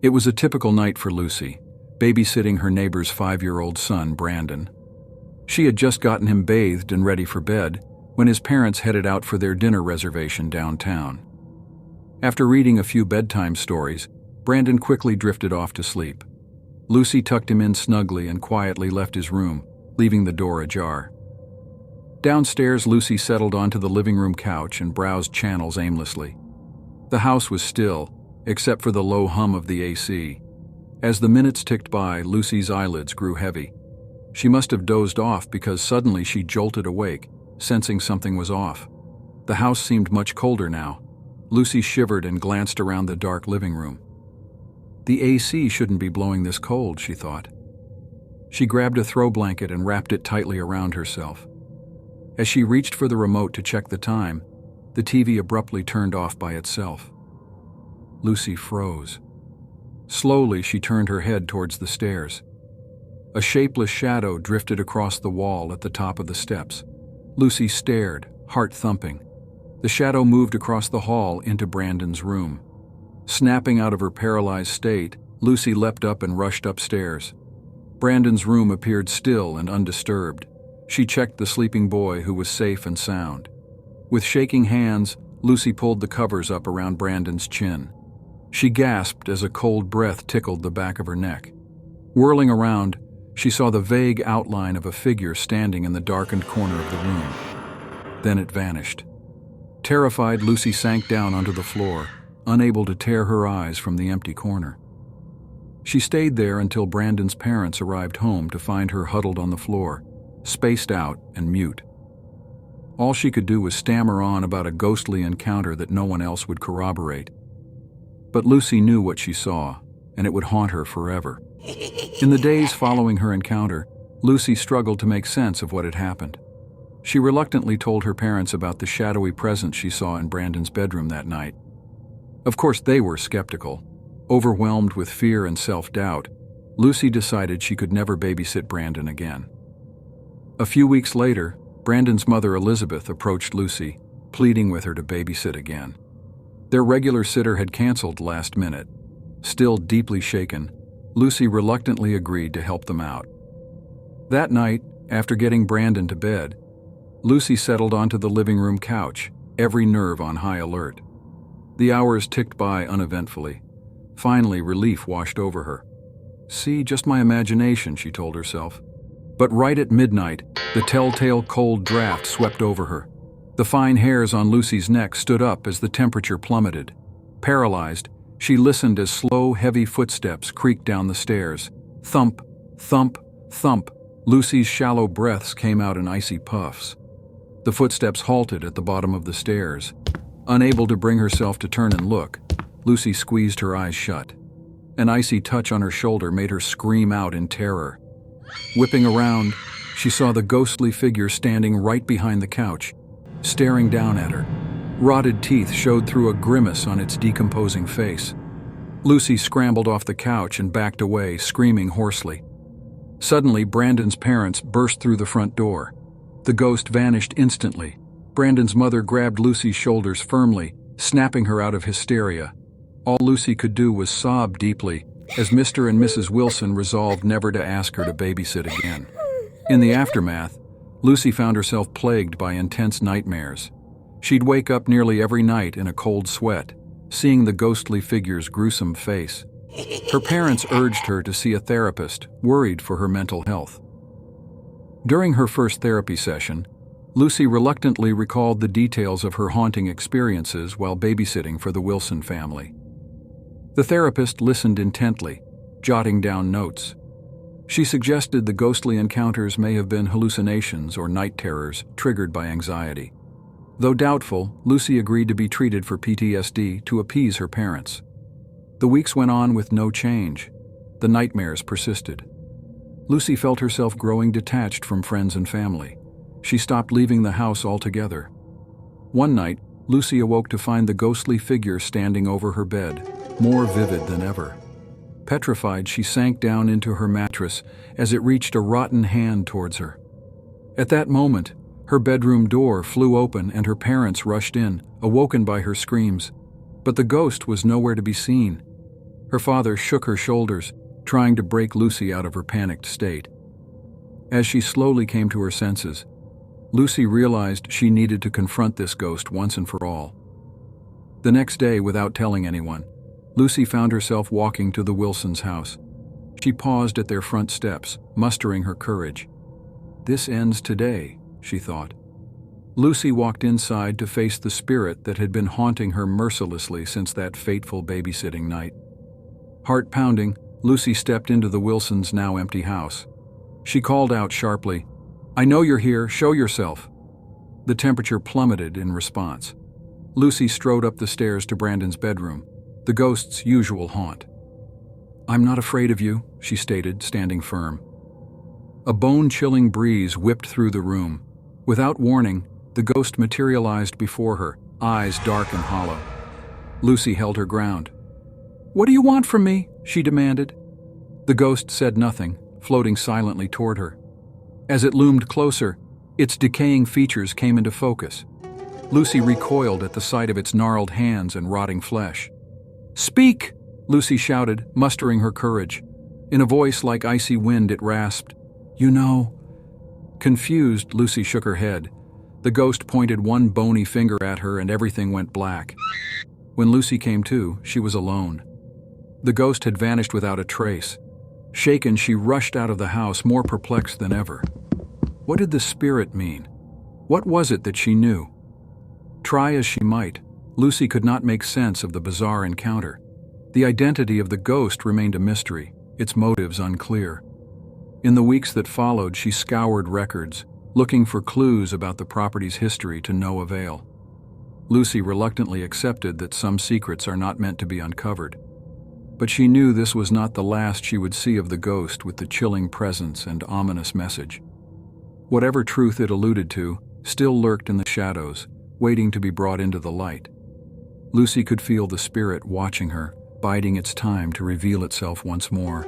It was a typical night for Lucy, babysitting her neighbor's 5-year-old son, Brandon. She had just gotten him bathed and ready for bed when his parents headed out for their dinner reservation downtown. After reading a few bedtime stories, Brandon quickly drifted off to sleep. Lucy tucked him in snugly and quietly left his room, leaving the door ajar. Downstairs, Lucy settled onto the living room couch and browsed channels aimlessly. The house was still, except for the low hum of the AC. As the minutes ticked by, Lucy's eyelids grew heavy. She must have dozed off because suddenly she jolted awake, sensing something was off. The house seemed much colder now. Lucy shivered and glanced around the dark living room. The AC shouldn't be blowing this cold, she thought. She grabbed a throw blanket and wrapped it tightly around herself. As she reached for the remote to check the time, the TV abruptly turned off by itself. Lucy froze. Slowly, she turned her head towards the stairs. A shapeless shadow drifted across the wall at the top of the steps. Lucy stared, heart thumping. The shadow moved across the hall into Brandon's room. Snapping out of her paralyzed state, Lucy leapt up and rushed upstairs. Brandon's room appeared still and undisturbed. She checked the sleeping boy, who was safe and sound. With shaking hands, Lucy pulled the covers up around Brandon's chin. She gasped as a cold breath tickled the back of her neck. Whirling around, she saw the vague outline of a figure standing in the darkened corner of the room. Then it vanished. Terrified, Lucy sank down onto the floor, unable to tear her eyes from the empty corner. She stayed there until Brandon's parents arrived home to find her huddled on the floor, spaced out and mute. All she could do was stammer on about a ghostly encounter that no one else would corroborate. But Lucy knew what she saw, and it would haunt her forever. In the days following her encounter, Lucy struggled to make sense of what had happened. She reluctantly told her parents about the shadowy presence she saw in Brandon's bedroom that night. Of course, they were skeptical. Overwhelmed with fear and self-doubt, Lucy decided she could never babysit Brandon again. A few weeks later, Brandon's mother, Elizabeth, approached Lucy, pleading with her to babysit again. Their regular sitter had canceled last minute. Still deeply shaken, Lucy reluctantly agreed to help them out. That night, after getting Brandon to bed, Lucy settled onto the living room couch, every nerve on high alert. The hours ticked by uneventfully. Finally, relief washed over her. "See, just my imagination," she told herself. But right at midnight, the telltale cold draft swept over her. The fine hairs on Lucy's neck stood up as the temperature plummeted. Paralyzed, she listened as slow, heavy footsteps creaked down the stairs. Thump, thump, thump. Lucy's shallow breaths came out in icy puffs. The footsteps halted at the bottom of the stairs. Unable to bring herself to turn and look, Lucy squeezed her eyes shut. An icy touch on her shoulder made her scream out in terror. Whipping around, she saw the ghostly figure standing right behind the couch, staring down at her. Rotted teeth showed through a grimace on its decomposing face. Lucy scrambled off the couch and backed away, screaming hoarsely. Suddenly, Brandon's parents burst through the front door. The ghost vanished instantly. Brandon's mother grabbed Lucy's shoulders firmly, snapping her out of hysteria. All Lucy could do was sob deeply as Mr. and Mrs. Wilson resolved never to ask her to babysit again. In the aftermath, Lucy found herself plagued by intense nightmares. She'd wake up nearly every night in a cold sweat, seeing the ghostly figure's gruesome face. Her parents urged her to see a therapist, worried for her mental health. During her first therapy session, Lucy reluctantly recalled the details of her haunting experiences while babysitting for the Wilson family. The therapist listened intently, jotting down notes. She suggested the ghostly encounters may have been hallucinations or night terrors triggered by anxiety. Though doubtful, Lucy agreed to be treated for PTSD to appease her parents. The weeks went on with no change. The nightmares persisted. Lucy felt herself growing detached from friends and family. She stopped leaving the house altogether. One night, Lucy awoke to find the ghostly figure standing over her bed, more vivid than ever. Petrified, she sank down into her mattress as it reached a rotten hand towards her. At that moment, her bedroom door flew open and her parents rushed in, awoken by her screams. But the ghost was nowhere to be seen. Her father shook her shoulders, trying to break Lucy out of her panicked state. As she slowly came to her senses, Lucy realized she needed to confront this ghost once and for all. The next day, without telling anyone, Lucy found herself walking to the Wilsons' house. She paused at their front steps, mustering her courage. "This ends today," she thought. Lucy walked inside to face the spirit that had been haunting her mercilessly since that fateful babysitting night. Heart pounding, Lucy stepped into the Wilsons' now empty house. She called out sharply, "I know you're here, show yourself." The temperature plummeted in response. Lucy strode up the stairs to Brandon's bedroom, the ghost's usual haunt. "I'm not afraid of you," she stated, standing firm. A bone-chilling breeze whipped through the room. Without warning, the ghost materialized before her, eyes dark and hollow. Lucy held her ground. "What do you want from me?" she demanded. The ghost said nothing, floating silently toward her. As it loomed closer, its decaying features came into focus. Lucy recoiled at the sight of its gnarled hands and rotting flesh. "Speak!" Lucy shouted, mustering her courage. In a voice like icy wind, it rasped, "You know." Confused, Lucy shook her head. The ghost pointed one bony finger at her and everything went black. When Lucy came to, she was alone. The ghost had vanished without a trace. Shaken, she rushed out of the house, more perplexed than ever. What did the spirit mean? What was it that she knew? Try as she might, Lucy could not make sense of the bizarre encounter. The identity of the ghost remained a mystery, its motives unclear. In the weeks that followed, she scoured records, looking for clues about the property's history to no avail. Lucy reluctantly accepted that some secrets are not meant to be uncovered. But she knew this was not the last she would see of the ghost with the chilling presence and ominous message. Whatever truth it alluded to still lurked in the shadows, waiting to be brought into the light. Lucy could feel the spirit watching her, biding its time to reveal itself once more.